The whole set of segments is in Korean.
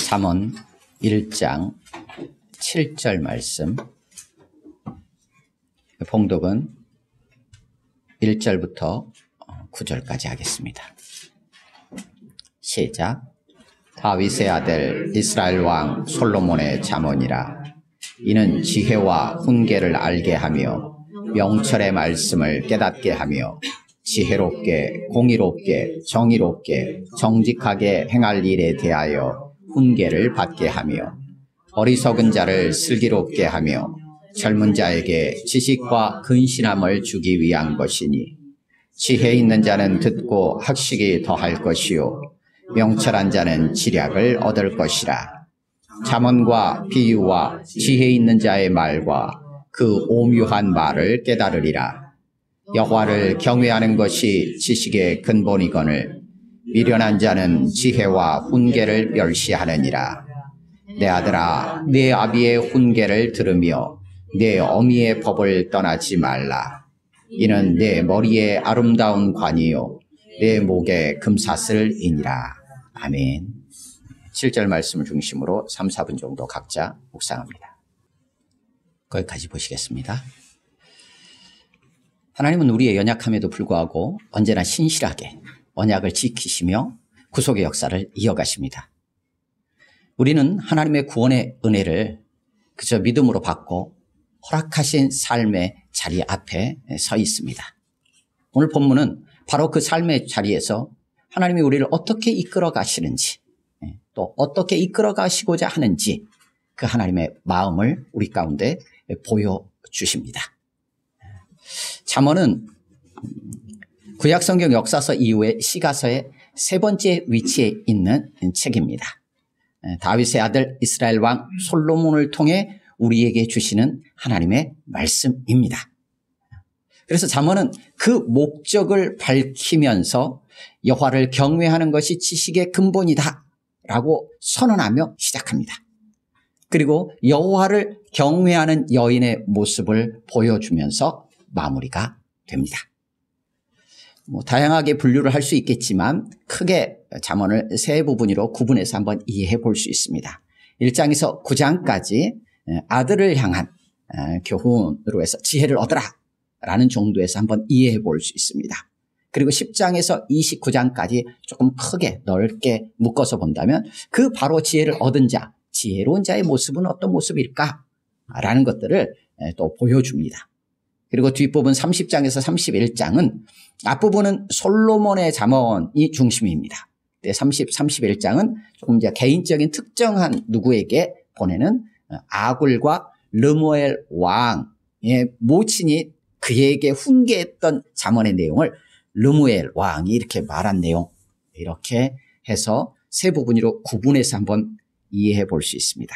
잠언 1장 7절 말씀, 봉독은 1절부터 9절까지 하겠습니다. 시작. 다윗의 아들 이스라엘 왕 솔로몬의 잠언이라. 이는 지혜와 훈계를 알게 하며 명철의 말씀을 깨닫게 하며 지혜롭게 공의롭게 정의롭게 정직하게 행할 일에 대하여 훈계를 받게 하며 어리석은 자를 슬기롭게 하며 젊은 자에게 지식과 근신함을 주기 위한 것이니, 지혜 있는 자는 듣고 학식이 더할 것이요 명철한 자는 지략을 얻을 것이라. 잠언과 비유와 지혜 있는 자의 말과 그 오묘한 말을 깨달으리라. 여호와를 경외하는 것이 지식의 근본이거늘 미련한 자는 지혜와 훈계를 멸시하느니라. 내 아들아, 내 아비의 훈계를 들으며 내 어미의 법을 떠나지 말라. 이는 내 머리에 아름다운 관이요 내 목에 금사슬이니라. 아멘. 7절 말씀을 중심으로 3, 4분 정도 각자 묵상합니다. 거기까지 보시겠습니다. 하나님은 우리의 연약함에도 불구하고 언제나 신실하게 언약을 지키시며 구속의 역사를 이어가십니다. 우리는 하나님의 구원의 은혜를 그저 믿음으로 받고 허락하신 삶의 자리 앞에 서 있습니다. 오늘 본문은 바로 그 삶의 자리에서 하나님이 우리를 어떻게 이끌어 가시는지, 또 어떻게 이끌어 가시고자 하는지 그 하나님의 마음을 우리 가운데 보여주십니다. 잠언은 구약성경 역사서 이후에 시가서의 세 번째 위치에 있는 책입니다. 다윗의 아들 이스라엘 왕 솔로몬을 통해 우리에게 주시는 하나님의 말씀입니다. 그래서 잠언은 그 목적을 밝히면서 여호와를 경외하는 것이 지식의 근본이다 라고 선언하며 시작합니다. 그리고 여호와를 경외하는 여인의 모습을 보여주면서 마무리가 됩니다. 다양하게 분류를 할 수 있겠지만 크게 잠언을 세 부분으로 구분해서 한번 이해해 볼 수 있습니다. 1장에서 9장까지 아들을 향한 교훈으로 해서 지혜를 얻으라 라는 정도에서 한번 이해해 볼 수 있습니다. 그리고 10장에서 29장까지 조금 크게 넓게 묶어서 본다면 그 바로 지혜를 얻은 자, 지혜로운 자의 모습은 어떤 모습일까 라는 것들을 또 보여줍니다. 그리고 뒷부분 30장에서 31장은 앞부분은 솔로몬의 잠언이 중심입니다. 31장은 조금 이제 개인적인 특정한 누구에게 보내는 아굴과 르무엘 왕의 모친이 그에게 훈계했던 잠언의 내용을 르무엘 왕이 이렇게 말한 내용, 이렇게 해서 세 부분으로 구분해서 한번 이해해 볼 수 있습니다.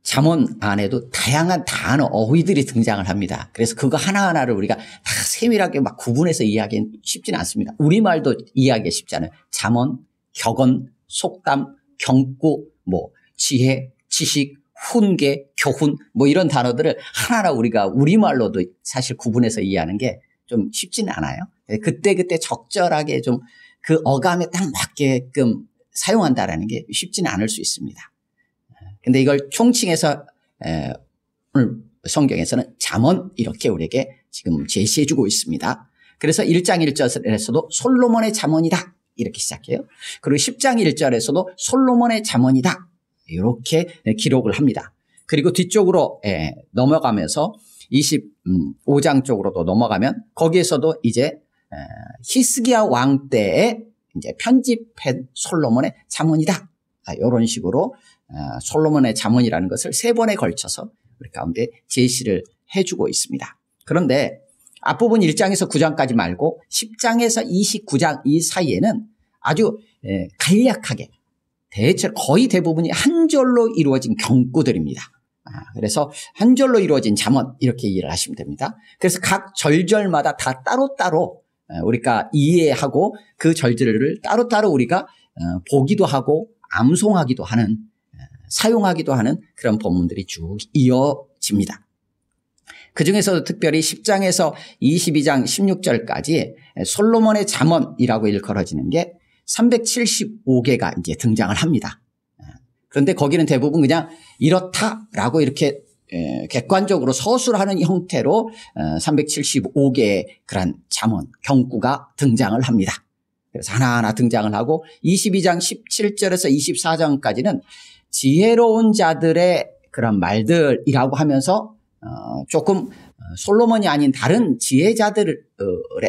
잠언 안에도 다양한 단어, 어휘들이 등장을 합니다. 그래서 그거 하나하나를 우리가 다 세밀하게 막 구분해서 이해하기는 쉽지는 않습니다. 우리말도 이해하기가 쉽지 않아요. 잠언, 격언, 속담, 경구, 지혜, 지식, 훈계, 교훈, 이런 단어들을 하나하나 우리가 우리말로도 사실 구분해서 이해하는 게 좀 쉽지는 않아요. 그때그때 적절하게 좀 그 어감에 딱 맞게끔 사용한다라는 게 쉽지는 않을 수 있습니다. 근데 이걸 총칭해서 오늘 성경에서는 잠언 이렇게 우리에게 지금 제시해주고 있습니다. 그래서 1장 1절에서도 솔로몬의 잠언이다 이렇게 시작해요. 그리고 10장 1절에서도 솔로몬의 잠언이다 이렇게 기록을 합니다. 그리고 뒤쪽으로 넘어가면서 25장 쪽으로도 넘어가면 거기에서도 이제 히스기야 왕 때에 이제 편집한 솔로몬의 잠언이다. 이런 식으로 솔로몬의 잠언이라는 것을 세 번에 걸쳐서 우리 가운데 제시를 해주고 있습니다. 그런데 앞부분 1장에서 9장까지 말고 10장에서 29장 이 사이에는 아주 간략하게 거의 대부분이 한 절로 이루어진 경구들입니다. 그래서 한 절로 이루어진 잠언 이렇게 이해를 하시면 됩니다. 그래서 각 절절마다 다 따로따로 우리가 이해하고 그 절들을 따로따로 우리가 보기도 하고 암송하기도 하는, 사용하기도 하는 그런 본문들이 쭉 이어집니다. 그중에서도 특별히 10장에서 22장 16절까지 솔로몬의 잠언이라고 일컬어지는 게 375개가 이제 등장을 합니다. 그런데 거기는 대부분 그냥 이렇다라고 이렇게 객관적으로 서술하는 형태로 375개의 그런 잠언, 경구가 등장을 합니다. 그래서 하나하나 등장을 하고 22장 17절에서 24장까지는 지혜로운 자들의 그런 말들이라고 하면서 조금 솔로몬이 아닌 다른 지혜자들의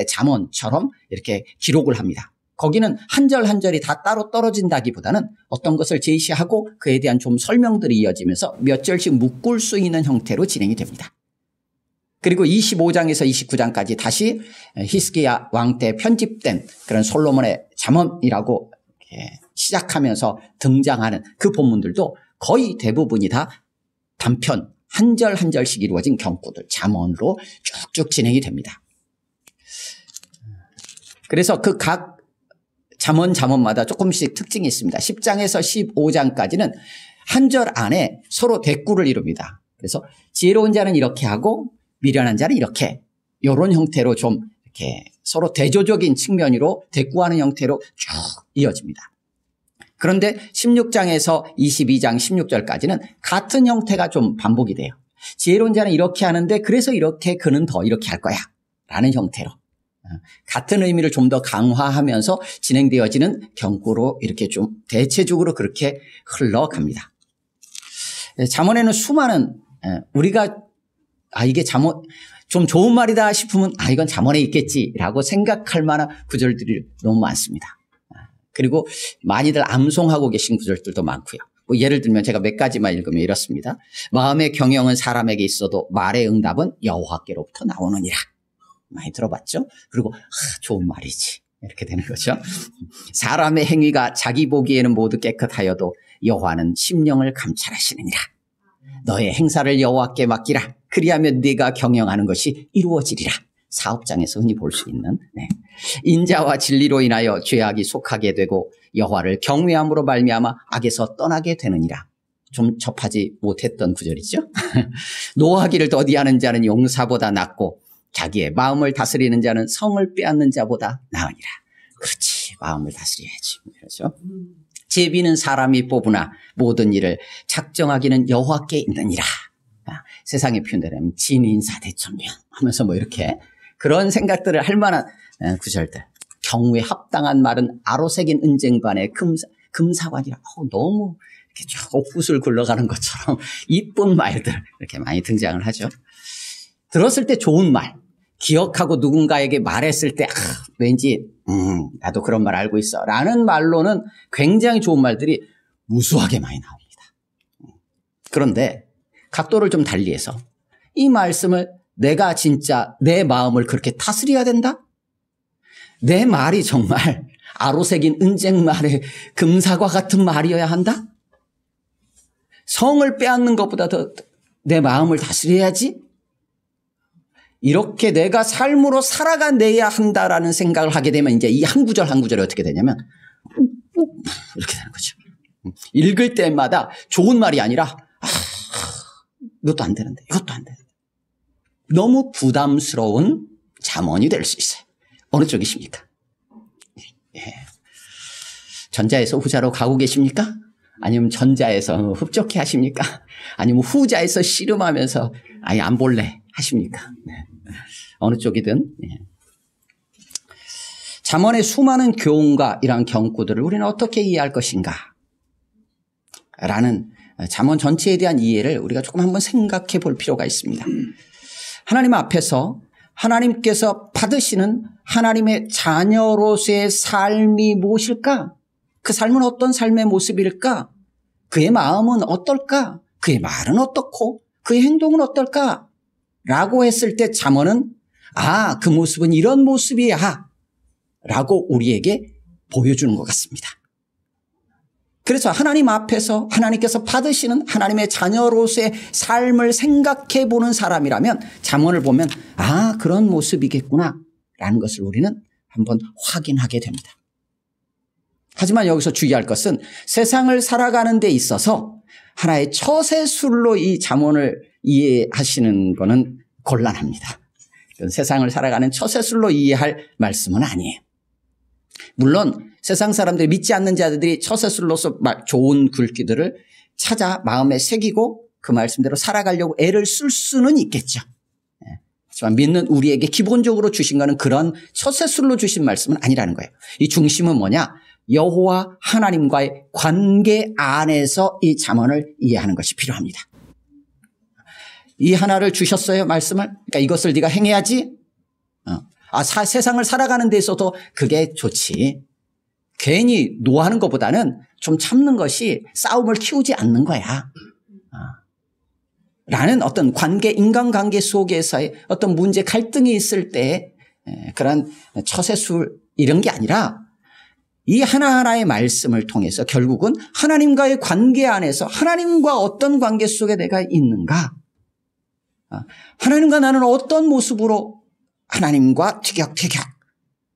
잠언처럼 이렇게 기록을 합니다. 거기는 한 절 한 절이 다 따로 떨어진다기보다는 어떤 것을 제시하고 그에 대한 좀 설명들이 이어지면서 몇 절씩 묶을 수 있는 형태로 진행이 됩니다. 그리고 25장에서 29장까지 다시 히스기야 왕 때 편집된 그런 솔로몬의 잠언이라고 이렇게 시작하면서 등장하는 그 본문들도 거의 대부분이 다 단편 한 절 한 절씩 이루어진 경구들, 잠언으로 쭉쭉 진행이 됩니다. 그래서 그 각 잠언마다 조금씩 특징이 있습니다. 10장에서 15장까지는 한 절 안에 서로 대꾸를 이룹니다. 그래서 지혜로운 자는 이렇게 하고 미련한 자는 이렇게, 이런 형태로 좀 이렇게 서로 대조적인 측면으로 대꾸하는 형태로 쭉 이어집니다. 그런데 16장에서 22장 16절까지는 같은 형태가 좀 반복이 돼요. 지혜로운 자는 이렇게 하는데 그래서 이렇게 그는 더 이렇게 할 거야 라는 형태로 같은 의미를 좀 더 강화하면서 진행되어지는 경구로 이렇게 좀 대체적으로 그렇게 흘러갑니다. 잠언에는 수많은 우리가 이게 잠언 좀 좋은 말이다 싶으면 이건 잠언에 있겠지라고 생각할 만한 구절들이 너무 많습니다. 그리고 많이들 암송하고 계신 구절들도 많고요. 뭐 예를 들면 제가 몇 가지만 읽으면 이렇습니다. 마음의 경영은 사람에게 있어도 말의 응답은 여호와께로부터 나오느니라. 많이 들어봤죠? 그리고 좋은 말이지 이렇게 되는 거죠. 사람의 행위가 자기 보기에는 모두 깨끗하여도 여호와는 심령을 감찰하시느니라. 너의 행사를 여호와께 맡기라. 그리하면 네가 경영하는 것이 이루어지리라. 사업장에서 흔히 볼 수 있는 인자와 진리로 인하여 죄악이 속하게 되고 여호와를 경외함으로 말미암아 악에서 떠나게 되느니라. 좀 접하지 못했던 구절이죠. 노하기를 더디하는 자는 용사보다 낫고 자기의 마음을 다스리는 자는 성을 빼앗는 자보다 나으니라. 그렇지, 마음을 다스려야지. 그렇죠? 제비는 사람이 뽑으나 모든 일을 작정하기는 여호와께 있느니라. 세상의 표현대로 진인사대천명 하면서 뭐 이렇게 그런 생각들을 할 만한 구절들. 경우에 합당한 말은 아로새긴 은쟁반의 금사관이라. 너무 이렇게 쭉 옥구슬 굴러가는 것처럼 이쁜 말들 이렇게 많이 등장을 하죠. 들었을 때 좋은 말, 기억하고 누군가에게 말했을 때 왠지 나도 그런 말 알고 있어 라는 말로는 굉장히 좋은 말들이 무수하게 많이 나옵니다. 그런데 각도를 좀 달리해서 이 말씀을 내가 진짜 내 마음을 그렇게 다스려야 된다? 내 말이 정말 아로새긴 은쟁말의 금사과 같은 말이어야 한다? 성을 빼앗는 것보다 더 내 마음을 다스려야지? 이렇게 내가 삶으로 살아가내야 한다라는 생각을 하게 되면 이제 이 한 구절 한 구절이 어떻게 되냐면 이렇게 되는 거죠. 읽을 때마다 좋은 말이 아니라 이것도 안 되는데 이것도 안 되는데 너무 부담스러운 잠언이 될 수 있어요. 어느 쪽이십니까? 전자에서 후자로 가고 계십니까? 아니면 전자에서 흡족해 하십니까? 아니면 후자에서 씨름하면서 아예 안 볼래 하십니까? 어느 쪽이든. 잠언의 수많은 교훈과 이러한 경구들을 우리는 어떻게 이해할 것인가? 라는 잠언 전체에 대한 이해를 우리가 조금 한번 생각해 볼 필요가 있습니다. 하나님 앞에서 하나님께서 받으시는 하나님의 자녀로서의 삶이 무엇일까? 그 삶은 어떤 삶의 모습일까? 그의 마음은 어떨까? 그의 말은 어떻고? 그의 행동은 어떨까? 라고 했을 때 잠언은 그 모습은 이런 모습이야 라고 우리에게 보여주는 것 같습니다. 그래서 하나님 앞에서 하나님께서 받으시는 하나님의 자녀로서의 삶을 생각해 보는 사람이라면 잠언을 보면 그런 모습이겠구나 라는 것을 우리는 한번 확인하게 됩니다. 하지만 여기서 주의할 것은 세상을 살아가는 데 있어서 하나의 처세술로 이 잠언을 이해하시는 것은 곤란합니다. 세상을 살아가는 처세술로 이해할 말씀은 아니에요. 물론 세상 사람들이 믿지 않는 자들이 처세술로서 좋은 글귀들을 찾아 마음에 새기고 그 말씀대로 살아가려고 애를 쓸 수는 있겠죠. 하지만 믿는 우리에게 기본적으로 주신 것은 그런 처세술로 주신 말씀은 아니라는 거예요. 이 중심은 뭐냐? 여호와 하나님과의 관계 안에서 이 잠언을 이해하는 것이 필요합니다. 이 하나를 주셨어요, 말씀을. 그러니까 이것을 네가 행해야지. 세상을 살아가는 데 있어도 그게 좋지. 괜히 노하는 것보다는 좀 참는 것이 싸움을 키우지 않는 거야. 라는 어떤 관계, 인간관계 속에서의 어떤 문제, 갈등이 있을 때 그런 처세술 이런 게 아니라 이 하나하나의 말씀을 통해서 결국은 하나님과의 관계 안에서 하나님과 어떤 관계 속에 내가 있는가? 하나님과 나는 어떤 모습으로 하나님과 티격태격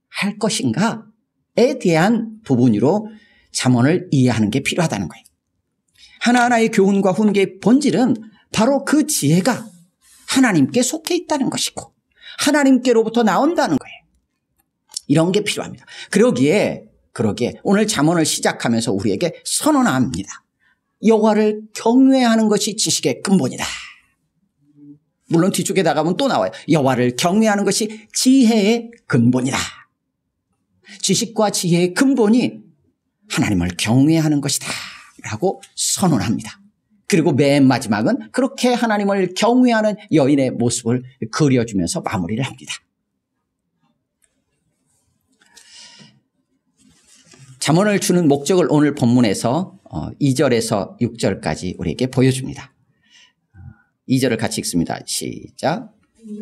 할 것인가에 대한 부분으로 잠언을 이해하는 게 필요하다는 거예요. 하나하나의 교훈과 훈계의 본질은 바로 그 지혜가 하나님께 속해 있다는 것이고 하나님께로부터 나온다는 거예요. 이런 게 필요합니다. 그러기에 오늘 잠언을 시작하면서 우리에게 선언합니다. 여호와를 경외하는 것이 지식의 근본이다. 물론 뒤쪽에 나가면 또 나와요. 여호와를 경외하는 것이 지혜의 근본이다. 지식과 지혜의 근본이 하나님을 경외하는 것이다 라고 선언합니다. 그리고 맨 마지막은 그렇게 하나님을 경외하는 여인의 모습을 그려주면서 마무리를 합니다. 잠언을 주는 목적을 오늘 본문에서 2절에서 6절까지 우리에게 보여줍니다. 2절을 같이 읽습니다. 시작.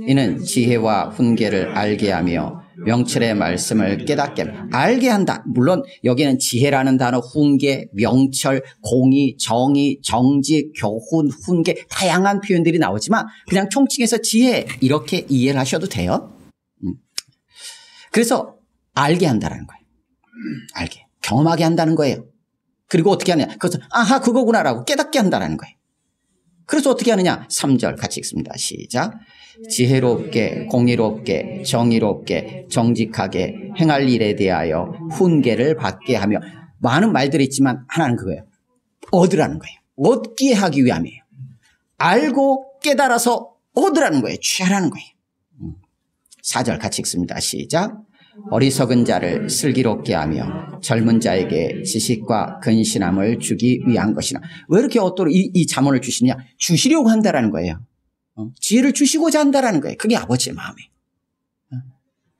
이는 지혜와 훈계를 알게 하며 명철의 말씀을 깨닫게 알게 한다. 물론 여기는 지혜라는 단어, 훈계, 명철, 공의, 정의, 정직, 교훈, 훈계 다양한 표현들이 나오지만 그냥 총칭해서 지혜 이렇게 이해를 하셔도 돼요. 그래서 알게 한다는 거예요. 알게. 경험하게 한다는 거예요. 그리고 어떻게 하느냐. 그것을 아하 그거구나라고 깨닫게 한다는 거예요. 그래서 어떻게 하느냐. 3절 같이 읽습니다. 시작. 지혜롭게 공의롭게 정의롭게 정직하게 행할 일에 대하여 훈계를 받게 하며 많은 말들이 있지만 하나는 그거예요. 얻으라는 거예요. 얻게 하기 위함이에요. 알고 깨달아서 얻으라는 거예요. 취하라는 거예요. 4절 같이 읽습니다. 시작. 어리석은 자를 슬기롭게 하며 젊은 자에게 지식과 근신함을 주기 위한 것이나. 왜 이렇게 얻도록 이 잠언을 주시냐. 주시려고 한다라는 거예요. 지혜를 주시고자 한다라는 거예요. 그게 아버지의 마음이에요.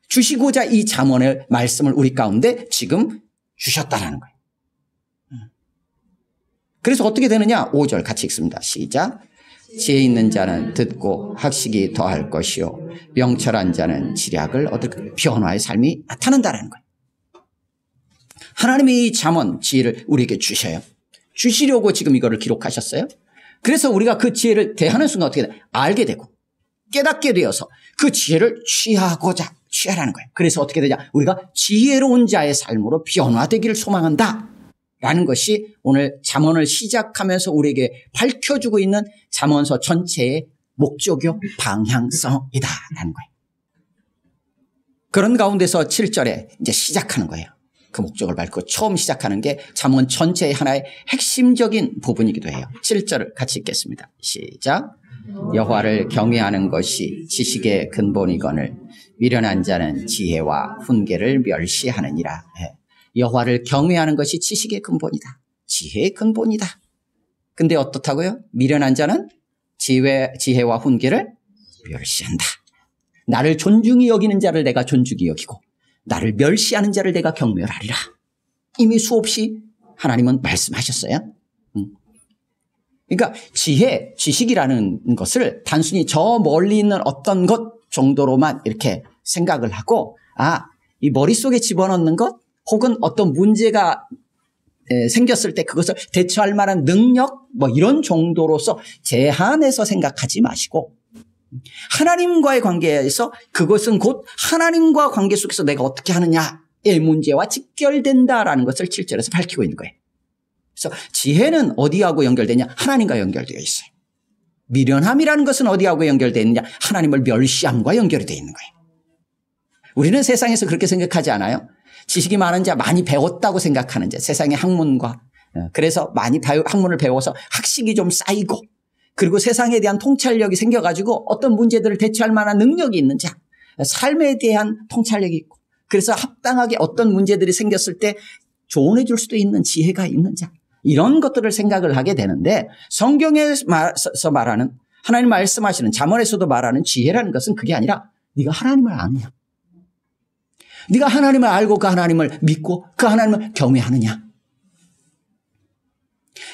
주시고자 이 잠언의 말씀을 우리 가운데 지금 주셨다라는 거예요. 그래서 어떻게 되느냐. 5절 같이 읽습니다. 시작. 지혜 있는 자는 듣고 학식이 더할 것이요 명철한 자는 지략을 얻을 변화의 삶이 나타난다는 거예요. 하나님이 이 잠언 지혜를 우리에게 주셔요. 주시려고 지금 이거를 기록하셨어요. 그래서 우리가 그 지혜를 대하는 순간 어떻게 돼? 알게 되고 깨닫게 되어서 그 지혜를 취하라는 거예요. 그래서 어떻게 되냐? 우리가 지혜로운 자의 삶으로 변화되기를 소망한다 라는 것이 오늘 잠언을 시작하면서 우리에게 밝혀주고 있는 잠언서 전체의 목적이요 방향성이다 라는 거예요. 그런 가운데서 7절에 이제 시작하는 거예요. 그 목적을 밝히고 처음 시작하는 게 잠언 전체의 하나의 핵심적인 부분이기도 해요. 7절을 같이 읽겠습니다. 시작. 여호와를 경외하는 것이 지식의 근본이거늘 미련한 자는 지혜와 훈계를 멸시하느니라. 여호와를 경외하는 것이 지식의 근본이다. 지혜의 근본이다. 근데 어떻다고요? 미련한 자는 지혜와 훈계를 멸시한다. 나를 존중히 여기는 자를 내가 존중히 여기고 나를 멸시하는 자를 내가 경멸하리라. 이미 수없이 하나님은 말씀하셨어요. 그러니까 지식이라는 것을 단순히 저 멀리 있는 어떤 것 정도로만 이렇게 생각을 하고 이 머릿속에 집어넣는 것 혹은 어떤 문제가 생겼을 때 그것을 대처할 만한 능력 이런 정도로서 제한해서 생각하지 마시고 하나님과의 관계에서 그것은 곧 하나님과 관계 속에서 내가 어떻게 하느냐의 문제와 직결된다라는 것을 7절에서 밝히고 있는 거예요. 그래서 지혜는 어디하고 연결되냐? 하나님과 연결되어 있어요. 미련함이라는 것은 어디하고 연결되어 있느냐? 하나님을 멸시함과 연결이 되어 있는 거예요. 우리는 세상에서 그렇게 생각하지 않아요? 지식이 많은 자, 많이 배웠다고 생각하는 자, 세상의 학문과 그래서 많이 학문을 배워서 학식이 좀 쌓이고 그리고 세상에 대한 통찰력이 생겨가지고 어떤 문제들을 대처할 만한 능력이 있는 자, 삶에 대한 통찰력이 있고 그래서 합당하게 어떤 문제들이 생겼을 때 조언해 줄 수도 있는 지혜가 있는 자, 이런 것들을 생각을 하게 되는데 성경에서 말하는 하나님 말씀하시는 잠언에서도 말하는 지혜라는 것은 그게 아니라 네가 하나님을 아느냐, 네가 하나님을 알고 그 하나님을 믿고 그 하나님을 경외하느냐.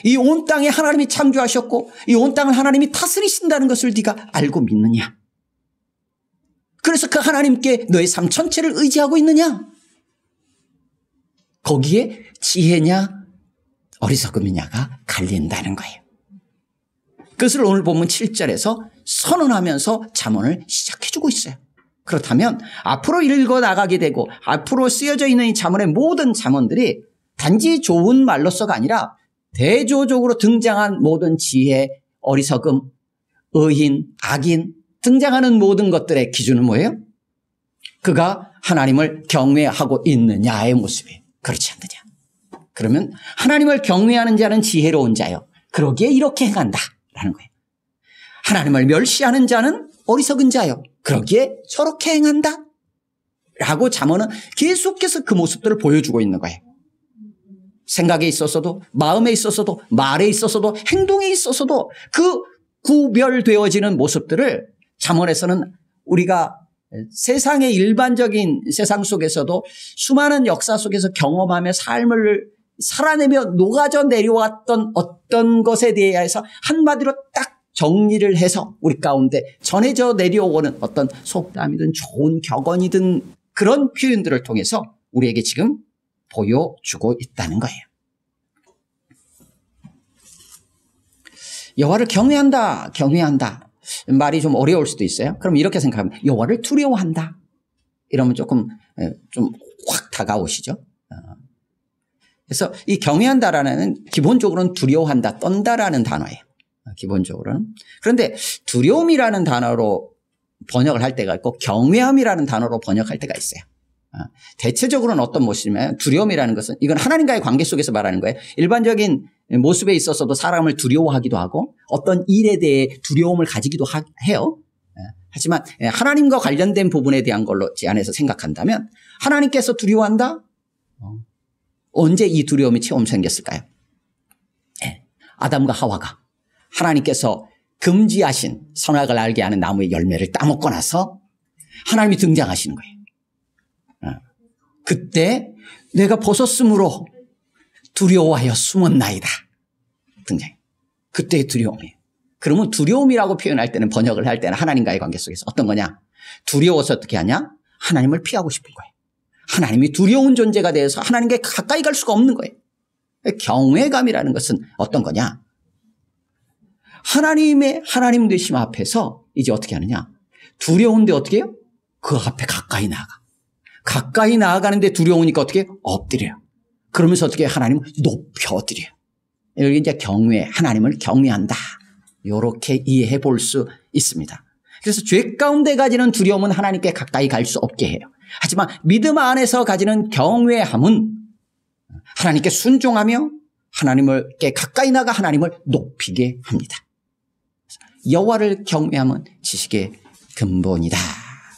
이 온 땅에 하나님이 창조하셨고 이 온 땅을 하나님이 다스리신다는 것을 네가 알고 믿느냐. 그래서 그 하나님께 너의 삶 전체를 의지하고 있느냐. 거기에 지혜냐 어리석음이냐가 갈린다는 거예요. 그것을 오늘 본문 7절에서 선언하면서 잠언을 시작해주고 있어요. 그렇다면 앞으로 읽어나가게 되고 앞으로 쓰여져 있는 이 잠언의 모든 잠언들이 단지 좋은 말로서가 아니라 대조적으로 등장한 모든 지혜, 어리석음, 의인, 악인 등장하는 모든 것들의 기준은 뭐예요? 그가 하나님을 경외하고 있느냐의 모습이에요. 그렇지 않느냐. 그러면 하나님을 경외하는 자는 지혜로운 자요. 그러기에 이렇게 행한다라는 거예요. 하나님을 멸시하는 자는 어리석은 자요. 그러기에 저렇게 행한다. 라고 잠언은 계속해서 그 모습들을 보여주고 있는 거예요. 생각에 있어서도 마음에 있어서도 말에 있어서도 행동에 있어서도 그 구별되어지는 모습들을 잠언에서는 우리가 세상의 일반적인 세상 속에서도 수많은 역사 속에서 경험하며 삶을 살아내며 녹아져 내려왔던 어떤 것에 대해서 한마디로 딱 정리를 해서 우리 가운데 전해져 내려오는 어떤 속담이든 좋은 격언이든 그런 표현들을 통해서 우리에게 지금 보여주고 있다는 거예요. 여호와를 경외한다, 경외한다. 말이 좀 어려울 수도 있어요. 그럼 이렇게 생각하면 여호와를 두려워한다. 이러면 조금 좀 확 다가오시죠. 그래서 이 경외한다라는 기본적으로는 두려워한다, 떤다라는 단어예요. 기본적으로는. 그런데 두려움이라는 단어로 번역을 할 때가 있고 경외함이라는 단어로 번역할 때가 있어요. 대체적으로는 어떤 모습이냐면 두려움이라는 것은 이건 하나님과의 관계 속에서 말하는 거예요. 일반적인 모습에 있어서도 사람을 두려워하기도 하고 어떤 일에 대해 두려움을 가지기도 해요. 하지만 하나님과 관련된 부분에 대한 걸로 제 안에서 생각한다면 하나님께서 두려워한다? 언제 이 두려움이 처음 생겼을까요? 아담과 하와가 하나님께서 금지하신 선악을 알게 하는 나무의 열매를 따먹고 나서 하나님이 등장하시는 거예요. 그때 내가 벗었으므로 두려워하여 숨었나이다. 등장해요. 그때의 두려움이에요. 그러면 두려움이라고 표현할 때는 번역을 할 때는 하나님과의 관계 속에서 어떤 거냐? 두려워서 어떻게 하냐? 하나님을 피하고 싶은 거예요. 하나님이 두려운 존재가 되어서 하나님께 가까이 갈 수가 없는 거예요. 경외감이라는 것은 어떤 거냐? 하나님의 하나님 되심 앞에서 이제 어떻게 하느냐? 두려운데 어떻게 해요? 그 앞에 가까이 나아가. 가까이 나아가는데 두려우니까 어떻게 해요? 엎드려요. 그러면서 어떻게 해요? 하나님을 높여드려요. 여기 이제 경외, 하나님을 경외한다. 이렇게 이해해 볼 수 있습니다. 그래서 죄 가운데 가지는 두려움은 하나님께 가까이 갈 수 없게 해요. 하지만 믿음 안에서 가지는 경외함은 하나님께 순종하며 하나님께 가까이 나가 하나님을 높이게 합니다. 여호와를 경외함은 지식의 근본이다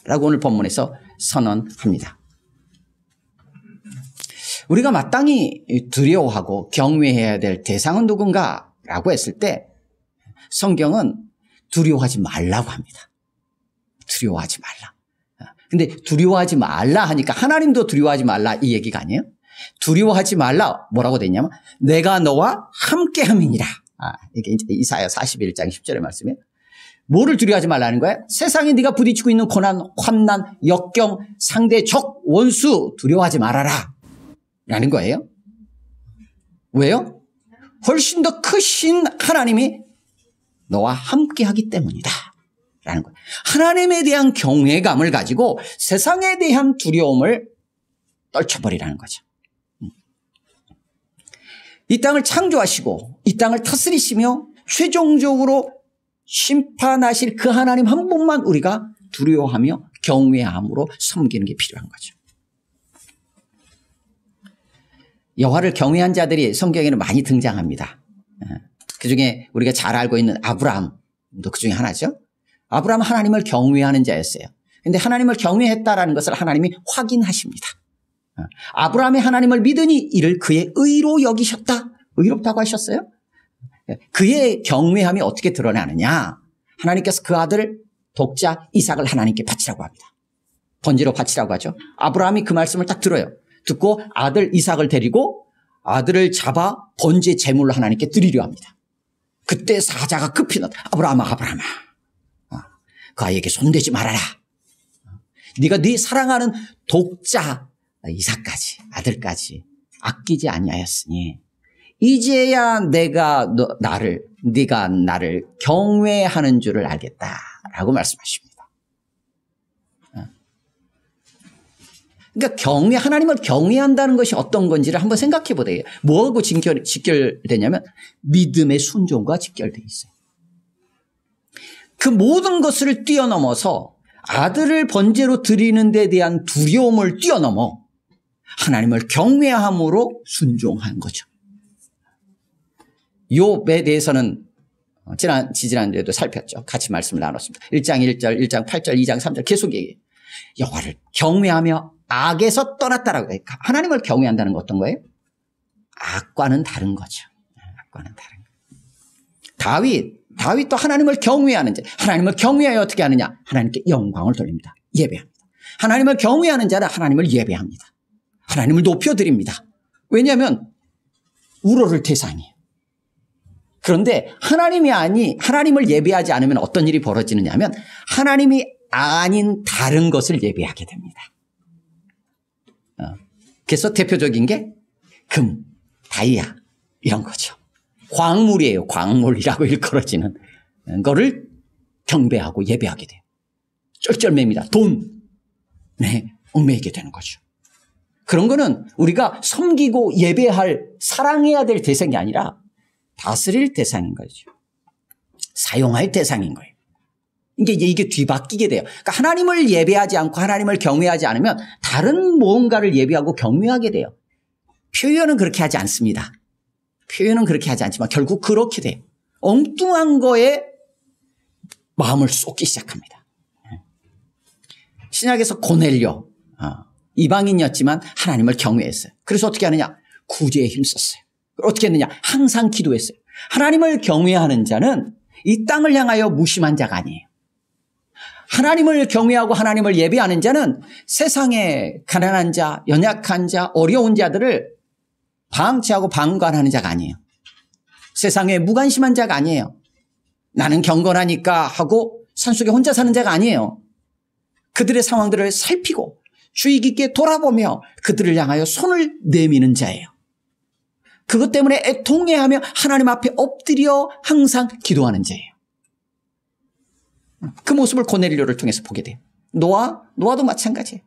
라고 오늘 본문에서 선언합니다. 우리가 마땅히 두려워하고 경외해야 될 대상은 누군가 라고 했을 때 성경은 두려워하지 말라고 합니다. 두려워하지 말라. 근데 두려워하지 말라 하니까 하나님도 두려워하지 말라 이 얘기가 아니에요. 두려워하지 말라 뭐라고 돼 있냐면 내가 너와 함께함이니라. 이게 이제 이사야 41장 10절의 말씀이에요. 뭐를 두려워하지 말라는 거예요? 세상에 네가 부딪히고 있는 고난, 환난, 역경, 상대, 적, 원수 두려워하지 말아라 라는 거예요. 왜요? 훨씬 더 크신 하나님이 너와 함께하기 때문이다 라는 거예요. 하나님에 대한 경외감을 가지고 세상에 대한 두려움을 떨쳐버리라는 거죠. 이 땅을 창조하시고 이 땅을 다스리시며 최종적으로 심판하실 그 하나님 한 분만 우리가 두려워하며 경외함으로 섬기는 게 필요한 거죠. 여호와를 경외한 자들이 성경에는 많이 등장합니다. 그중에 우리가 잘 알고 있는 아브라함도 그중에 하나죠. 아브라함은 하나님을 경외하는 자였어요. 그런데 하나님을 경외했다라는 것을 하나님이 확인하십니다. 아브라함이 하나님을 믿으니 이를 그의 의로 여기셨다. 의롭다고 하셨어요. 그의 경외함이 어떻게 드러나느냐. 하나님께서 그 아들 독자 이삭을 하나님께 바치라고 합니다. 번제로 바치라고 하죠. 아브라함이 그 말씀을 딱 들어요. 듣고 아들 이삭을 데리고 아들을 잡아 번제 제물로 하나님께 드리려 합니다. 그때 사자가 급히 나타 아브라함아 그 아이에게 손대지 말아라. 네가 네 사랑하는 독자 이삭까지 아들까지 아끼지 아니하였으니 이제야 네가 나를 경외하는 줄을 알겠다라고 말씀하십니다. 그러니까 하나님을 경외한다는 것이 어떤 건지를 한번 생각해 보세요. 뭐하고 직결되냐면 믿음의 순종과 직결되어 있어요. 그 모든 것을 뛰어넘어서 아들을 번제로 드리는 데 대한 두려움을 뛰어넘어 하나님을 경외함으로 순종한 거죠. 욥에 대해서는 지난주에도 살폈죠. 같이 말씀을 나눴습니다. 1장 1절, 1장 8절, 2장 3절 계속 얘기해요. 여호와를 경외하며 악에서 떠났다라고 해요. 하나님을 경외한다는 건 어떤 거예요? 악과는 다른 거죠. 악과는 다른 거예요. 다윗도 하나님을 경외하는 자. 하나님을 경외하여 어떻게 하느냐? 하나님께 영광을 돌립니다. 예배합니다. 하나님을 경외하는 자는 하나님을 예배합니다. 하나님을 높여드립니다. 왜냐하면 우러를 대상이에요. 그런데 하나님을 예배하지 않으면 어떤 일이 벌어지느냐 하면 하나님이 아닌 다른 것을 예배하게 됩니다. 그래서 대표적인 게 금, 다이아 이런 거죠. 광물이에요. 광물이라고 일컬어지는 거를 경배하고 예배하게 돼요. 쩔쩔맵니다. 돈. 네, 얽매이게 되는 거죠. 그런 거는 우리가 섬기고 예배할 사랑해야 될 대상이 아니라 다스릴 대상인 거죠. 사용할 대상인 거예요. 이게 뒤바뀌게 돼요. 그러니까 하나님을 예배하지 않고 하나님을 경외하지 않으면 다른 무언가를 예배하고 경외하게 돼요. 표현은 그렇게 하지 않습니다. 표현은 그렇게 하지 않지만 결국 그렇게 돼요. 엉뚱한 거에 마음을 쏟기 시작합니다. 신약에서 고넬료 이방인이었지만 하나님을 경외했어요. 그래서 어떻게 하느냐? 구제에 힘썼어요. 어떻게 했느냐? 항상 기도했어요. 하나님을 경외하는 자는 이 땅을 향하여 무심한 자가 아니에요. 하나님을 경외하고 하나님을 예배하는 자는 세상에 가난한 자, 연약한 자, 어려운 자들을 방치하고 방관하는 자가 아니에요. 세상에 무관심한 자가 아니에요. 나는 경건하니까 하고 산속에 혼자 사는 자가 아니에요. 그들의 상황들을 살피고 주의 깊게 돌아보며 그들을 향하여 손을 내미는 자예요. 그것 때문에 애통해하며 하나님 앞에 엎드려 항상 기도하는 자예요. 그 모습을 고넬료를 통해서 보게 돼요. 노아도 마찬가지예요.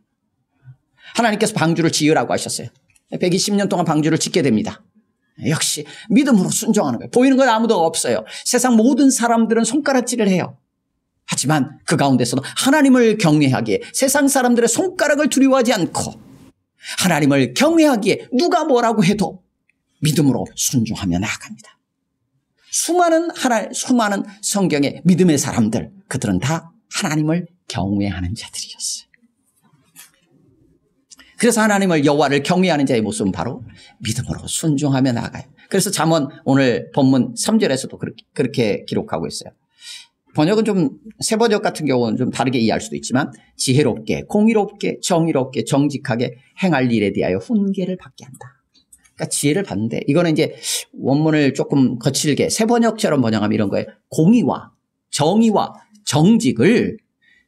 하나님께서 방주를 지으라고 하셨어요. 120년 동안 방주를 짓게 됩니다. 역시 믿음으로 순종하는 거예요. 보이는 건 아무도 없어요. 세상 모든 사람들은 손가락질을 해요. 하지만 그 가운데서도 하나님을 경외하기에 세상 사람들의 손가락을 두려워하지 않고 하나님을 경외하기에 누가 뭐라고 해도 믿음으로 순종하며 나아갑니다. 수많은 성경의 믿음의 사람들, 그들은 다 하나님을 경외하는 자들이었어요. 그래서 하나님을 여호와를 경외하는 자의 모습은 바로 믿음으로 순종하며 나아가요. 그래서 잠언 오늘 본문 3절에서도 그렇게 기록하고 있어요. 번역은 좀 새 번역 같은 경우는 좀 다르게 이해할 수도 있지만 지혜롭게, 공의롭게, 정의롭게, 정직하게 행할 일에 대하여 훈계를 받게 한다. 그러니까 지혜를 받는데 이거는 이제 원문을 조금 거칠게 새 번역처럼 번역하면 이런 거예요. 공의와 정의와 정직을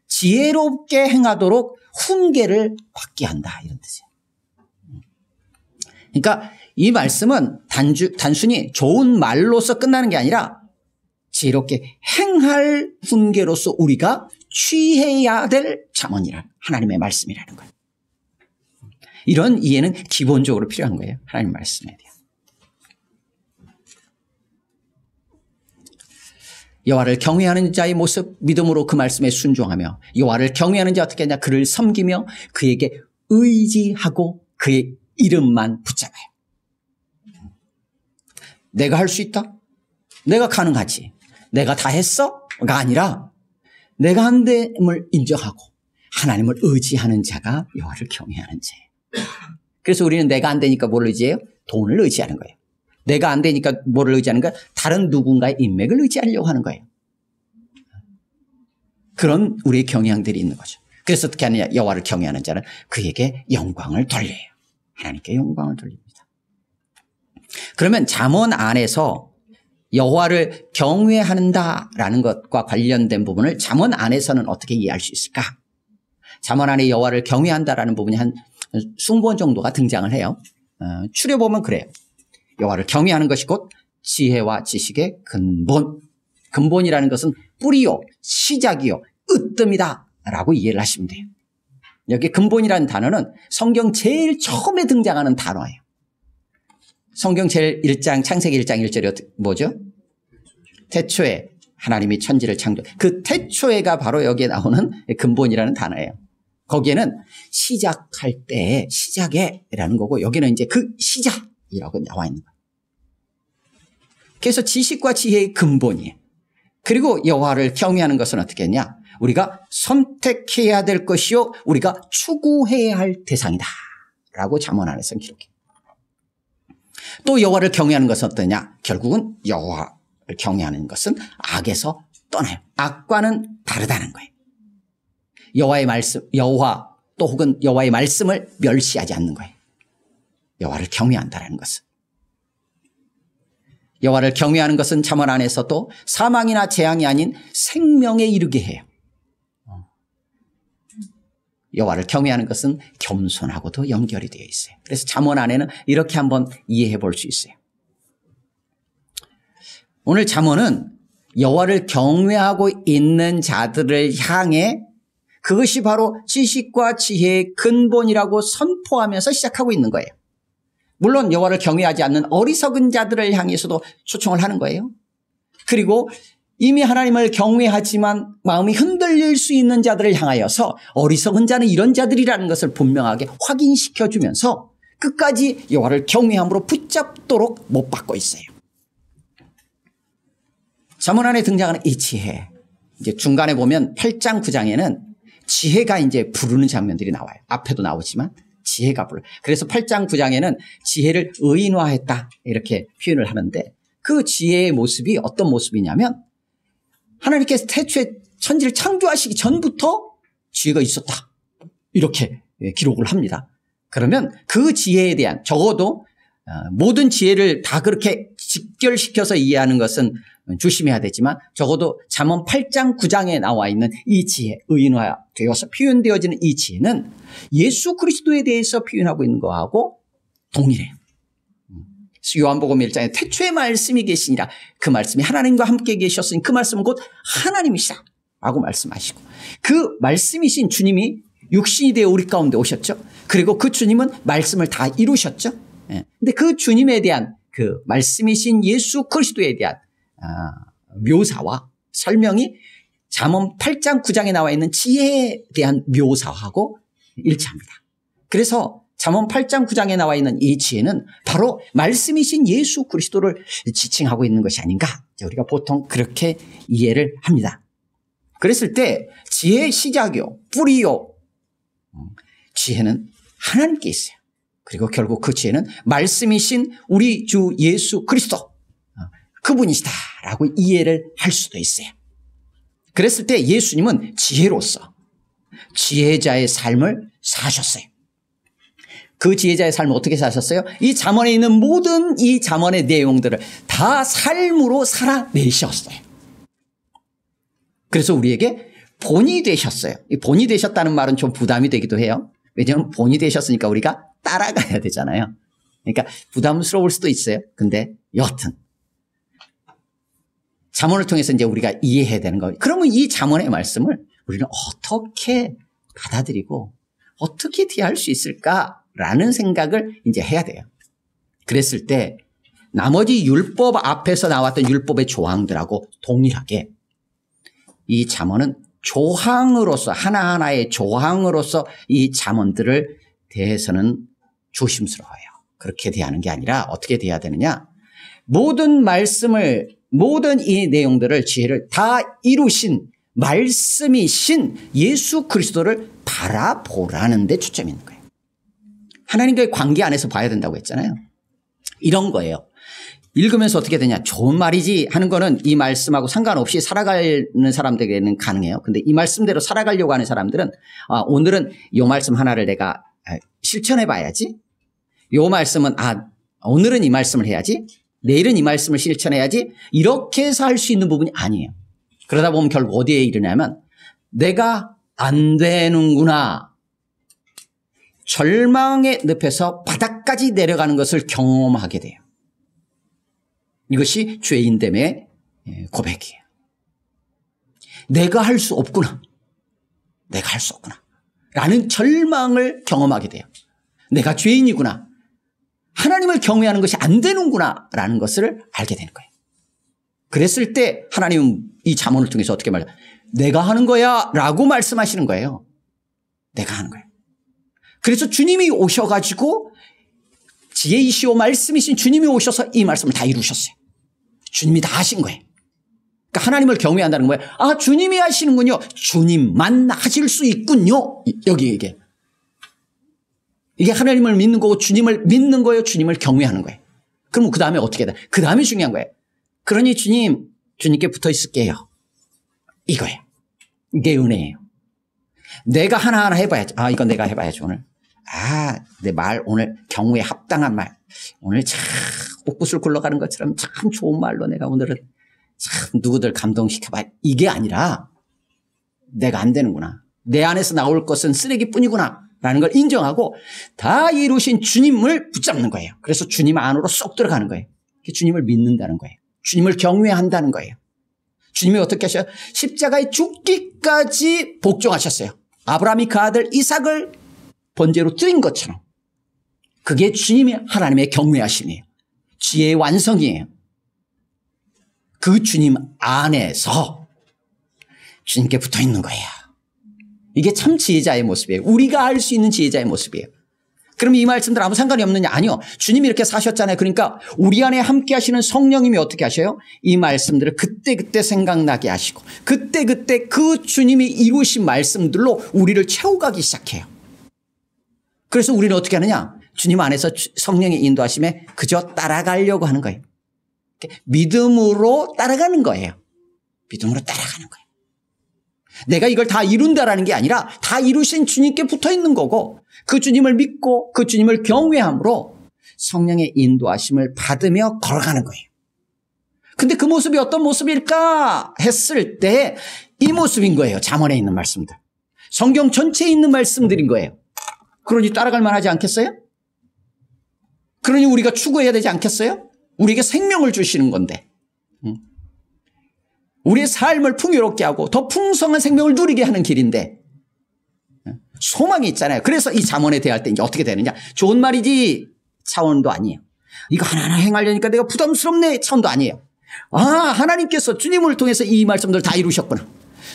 지혜롭게 행하도록 훈계를 받게 한다. 이런 뜻이에요. 그러니까 이 말씀은 단순히 좋은 말로서 끝나는 게 아니라 지혜롭게 행할 훈계로서 우리가 취해야 될 잠언이란 하나님의 말씀이라는 거예요. 이런 이해는 기본적으로 필요한 거예요. 하나님 말씀에 대한. 여호와를 경외하는 자의 모습, 믿음으로 그 말씀에 순종하며 여호와를 경외하는 자 어떻게 하냐? 그를 섬기며 그에게 의지하고 그의 이름만 붙잡아요. 내가 할 수 있다? 내가 가능하지? 내가 다 했어?가 아니라 내가 안 됨을 인정하고 하나님을 의지하는 자가 여호와를 경외하는 자예요. 그래서 우리는 내가 안 되니까 뭘 의지해요? 돈을 의지하는 거예요. 내가 안 되니까 뭐를 의지하는 거야? 다른 누군가의 인맥을 의지하려고 하는 거예요. 그런 우리의 경향들이 있는 거죠. 그래서 어떻게 하느냐? 여호와를 경외하는 자는 그에게 영광을 돌려요. 하나님께 영광을 돌립니다. 그러면 잠언 안에서 여호와를 경외한다라는 것과 관련된 부분을 잠언 안에서는 어떻게 이해할 수 있을까? 잠언 안에 여호와를 경외한다라는 부분이 한 20번 정도가 등장을 해요. 추려보면 그래요. 여호와를 경외하는 것이 곧 지혜와 지식의 근본. 근본이라는 것은 뿌리요, 시작이요, 으뜸이다 라고 이해를 하시면 돼요. 여기 근본이라는 단어는 성경 제일 처음에 등장하는 단어예요. 성경 제일 1장 창세기 1장 1절이 뭐죠? 태초에 하나님이 천지를 창조. 그 태초에가 바로 여기에 나오는 근본이라는 단어예요. 거기에는 시작할 때의 시작에라는 거고 여기는 이제 그 시작이라고 나와 있는 거예요. 그래서 지식과 지혜의 근본이에요. 그리고 여호와를 경외하는 것은 어떻게 했냐? 우리가 선택해야 될 것이요 우리가 추구해야 할 대상이다 라고 잠언 안에서는 기록해요. 또 여호와를 경외하는 것은 어떠냐? 결국은 여호와를 경외하는 것은 악에서 떠나요. 악과는 다르다는 거예요. 여호와의 말씀, 여호와 또 혹은 여호와의 말씀을 멸시하지 않는 거예요. 여호와를 경외한다는 것은. 여호와를 경외하는 것은 잠언 안에서도 사망이나 재앙이 아닌 생명에 이르게 해요. 여호와를 경외하는 것은 겸손하고도 연결이 되어 있어요. 그래서 잠언 안에는 이렇게 한번 이해해 볼 수 있어요. 오늘 잠언은 여호와를 경외하고 있는 자들을 향해 그것이 바로 지식과 지혜의 근본이라고 선포하면서 시작하고 있는 거예요. 물론 여호와를 경외하지 않는 어리석은 자들을 향해서도 초청을 하는 거예요. 그리고 이미 하나님을 경외하지만 마음이 흔들릴 수 있는 자들을 향하여서 어리석은 자는 이런 자들이라는 것을 분명하게 확인시켜주면서 끝까지 여호와를 경외함으로 붙잡도록 못 받고 있어요. 잠언 안에 등장하는 이 지혜, 이제 중간에 보면 8장 9장에는 지혜가 이제 부르는 장면들이 나와요. 앞에도 나오지만 지혜가 불러. 그래서 8장 9장에는 지혜를 의인화했다 이렇게 표현을 하는데 그 지혜의 모습이 어떤 모습이냐면 하나님께서 태초에 천지를 창조하시기 전부터 지혜가 있었다 이렇게 기록을 합니다. 그러면 그 지혜에 대한 적어도 모든 지혜를 다 그렇게 직결시켜서 이해하는 것은 조심해야 되지만 적어도 잠언 8장 9장에 나와 있는 이 지혜, 의인화되어서 표현되어지는 이 지혜는 예수 그리스도에 대해서 표현하고 있는 거하고 동일해요. 요한복음 1장에 태초에 말씀이 계시니라 그 말씀이 하나님과 함께 계셨으니 그 말씀은 곧 하나님이시라 라고 말씀하시고 그 말씀이신 주님이 육신이 되어 우리 가운데 오셨죠. 그리고 그 주님은 말씀을 다 이루셨죠. 근데 그 주님에 대한 그 말씀이신 예수 그리스도에 대한 묘사와 설명이 잠언 8장 9장에 나와 있는 지혜에 대한 묘사하고 일치합니다. 그래서 잠언 8장 9장에 나와 있는 이 지혜는 바로 말씀이신 예수 그리스도를 지칭하고 있는 것이 아닌가 우리가 보통 그렇게 이해를 합니다. 그랬을 때 지혜의 시작이요 뿌리요 지혜는 하나님께 있어요. 그리고 결국 그 지혜는 말씀이신 우리 주 예수 그리스도 그분이시다라고 이해를 할 수도 있어요. 그랬을 때 예수님은 지혜로서 지혜자의 삶을 사셨어요. 그 지혜자의 삶을 어떻게 사셨어요? 이 잠언에 있는 모든 이 잠언의 내용들을 다 삶으로 살아내셨어요. 그래서 우리에게 본이 되셨어요. 이 본이 되셨다는 말은 좀 부담이 되기도 해요. 왜냐하면 본이 되셨으니까 우리가 따라가야 되잖아요. 그러니까 부담스러울 수도 있어요. 근데 여하튼 잠언을 통해서 이제 우리가 이해해야 되는 거예요. 그러면 이 잠언의 말씀을 우리는 어떻게 받아들이고 어떻게 대할 수 있을까라는 생각을 이제 해야 돼요. 그랬을 때 나머지 율법 앞에서 나왔던 율법의 조항들하고 동일하게 이 잠언은 조항으로서 하나하나의 조항으로서 이 잠언들을 대해서는 조심스러워요. 그렇게 대하는 게 아니라 어떻게 대해야 되느냐? 모든 말씀을, 모든 이 내용들을, 지혜를 다 이루신 말씀이신 예수 그리스도를 바라보라는 데 초점이 있는 거예요. 하나님과의 관계 안에서 봐야 된다고 했잖아요. 이런 거예요. 읽으면서 어떻게 되냐. 좋은 말이지 하는 거는 이 말씀하고 상관없이 살아가는 사람들에게는 가능해요. 근데 이 말씀대로 살아가려고 하는 사람들은 오늘은 이 말씀 하나를 내가 실천해 봐야지. 이 말씀은 오늘은 이 말씀을 해야지. 내일은 이 말씀을 실천해야지. 이렇게 해서 할 수 있는 부분이 아니에요. 그러다 보면 결국 어디에 이르냐면 내가 안 되는구나. 절망의 늪에서 바닥까지 내려가는 것을 경험하게 돼요. 이것이 죄인됨의 고백이에요. 내가 할 수 없구나. 내가 할 수 없구나. 라는 절망을 경험하게 돼요. 내가 죄인이구나. 하나님을 경외하는 것이 안 되는구나. 라는 것을 알게 되는 거예요. 그랬을 때 하나님은 이 잠언을 통해서 어떻게 말해요? 내가 하는 거야 라고 말씀하시는 거예요. 내가 하는 거예요. 그래서 주님이 오셔가지고 지혜이시오 말씀이신 주님이 오셔서 이 말씀을 다 이루셨어요. 주님이 다 하신 거예요. 그러니까 하나님을 경외한다는 거예요. 주님이 하시는군요. 주님만 하실 수 있군요. 여기 이게 하나님을 믿는 거고 주님을 믿는 거예요. 주님을 경외하는 거예요. 그럼 그 다음에 어떻게 돼? 그 다음에 중요한 거예요. 그러니 주님께 붙어 있을게요. 이거예요. 이게 은혜예요. 내가 하나하나 해봐야지. 이건 내가 해봐야지 오늘. 내 말 오늘 경우에 합당한 말. 오늘 참 옥구슬 굴러가는 것처럼 참 좋은 말로 내가 오늘은 참 누구들 감동시켜봐. 이게 아니라 내가 안 되는구나. 내 안에서 나올 것은 쓰레기뿐이구나. 라는 걸 인정하고 다 이루신 주님을 붙잡는 거예요. 그래서 주님 안으로 쏙 들어가는 거예요. 주님을 믿는다는 거예요. 주님을 경외한다는 거예요. 주님이 어떻게 하셔요? 십자가에 죽기까지 복종하셨어요. 아브라함이 그 아들 이삭을 번제로 드린 것처럼. 그게 주님이 하나님의 경외하심이에요. 지혜의 완성이에요. 그 주님 안에서 주님께 붙어 있는 거예요. 이게 참 지혜자의 모습이에요. 우리가 알 수 있는 지혜자의 모습이에요. 그럼 이 말씀들 아무 상관이 없느냐? 아니요. 주님이 이렇게 사셨잖아요. 그러니까 우리 안에 함께 하시는 성령님이 어떻게 하셔요? 이 말씀들을 그때그때 생각나게 하시고 그때그때 그 주님이 이루신 말씀들로 우리를 채워가기 시작해요. 그래서 우리는 어떻게 하느냐? 주님 안에서 성령의 인도하심에 그저 따라가려고 하는 거예요. 믿음으로 따라가는 거예요. 믿음으로 따라가는 거예요. 내가 이걸 다 이룬다라는 게 아니라 다 이루신 주님께 붙어 있는 거고 그 주님을 믿고 그 주님을 경외함으로 성령의 인도하심을 받으며 걸어가는 거예요. 근데 그 모습이 어떤 모습일까 했을 때 이 모습인 거예요. 잠언에 있는 말씀들. 성경 전체에 있는 말씀들인 거예요. 그러니 따라갈 만하지 않겠어요? 그러니 우리가 추구해야 되지 않겠어요? 우리에게 생명을 주시는 건데. 우리의 삶을 풍요롭게 하고 더 풍성한 생명을 누리게 하는 길인데 소망이 있잖아요. 그래서 이 잠언에 대할 때 이제 어떻게 되느냐. 좋은 말이지 차원도 아니에요. 이거 하나하나 행하려니까 내가 부담스럽네 차원도 아니에요. 하나님께서 주님을 통해서 이 말씀들을 다 이루셨구나.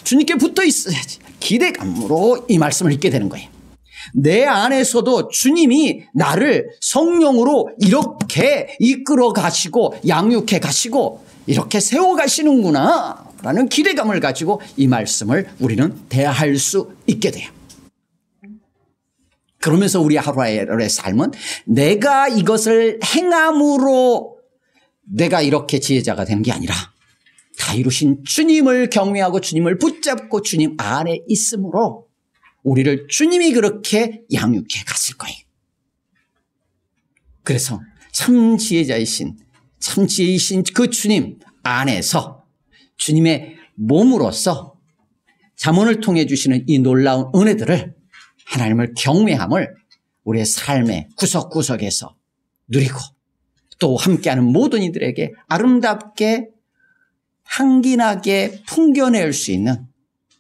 주님께 붙어 있어야지. 기대감으로 이 말씀을 읽게 되는 거예요. 내 안에서도 주님이 나를 성령으로 이렇게 이끌어 가시고 양육해 가시고 이렇게 세워 가시는구나 라는 기대감을 가지고 이 말씀을 우리는 대할 수 있게 돼요. 그러면서 우리 하루의 삶은 내가 이것을 행함으로 내가 이렇게 지혜자가 되는 게 아니라 다 이루신 주님을 경외하고 주님을 붙잡고 주님 안에 있으므로 우리를 주님이 그렇게 양육해 갔을 거예요. 그래서 참 지혜자이신 그 주님 안에서 주님의 몸으로서 잠언을 통해 주시는 이 놀라운 은혜들을 하나님을 경외함을 우리의 삶의 구석구석에서 누리고 또 함께하는 모든 이들에게 아름답게 향기나게 풍겨낼 수 있는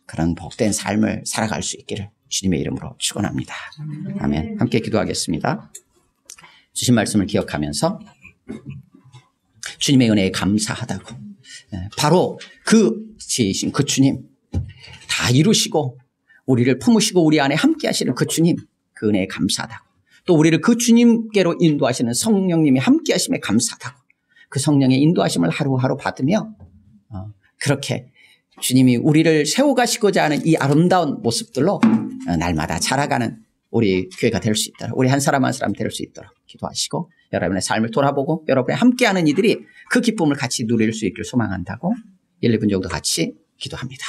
그런 복된 삶을 살아갈 수 있기를 주님의 이름으로 축원합니다. 아멘. 함께 기도하겠습니다. 주신 말씀을 기억하면서 주님의 은혜에 감사하다고 바로 그 지혜이신 그 주님 다 이루시고 우리를 품으시고 우리 안에 함께 하시는 그 주님 그 은혜에 감사하다고 또 우리를 그 주님께로 인도하시는 성령님이 함께 하심에 감사하다고 그 성령의 인도하심을 하루하루 받으며 그렇게 주님이 우리를 세워가시고자 하는 이 아름다운 모습들로 날마다 자라가는 우리 교회가 될 수 있도록, 우리 한 사람 한 사람 될 수 있도록 기도하시고 여러분의 삶을 돌아보고 여러분이 함께하는 이들이 그 기쁨을 같이 누릴 수 있기를 소망한다고 1, 2분 정도 같이 기도합니다.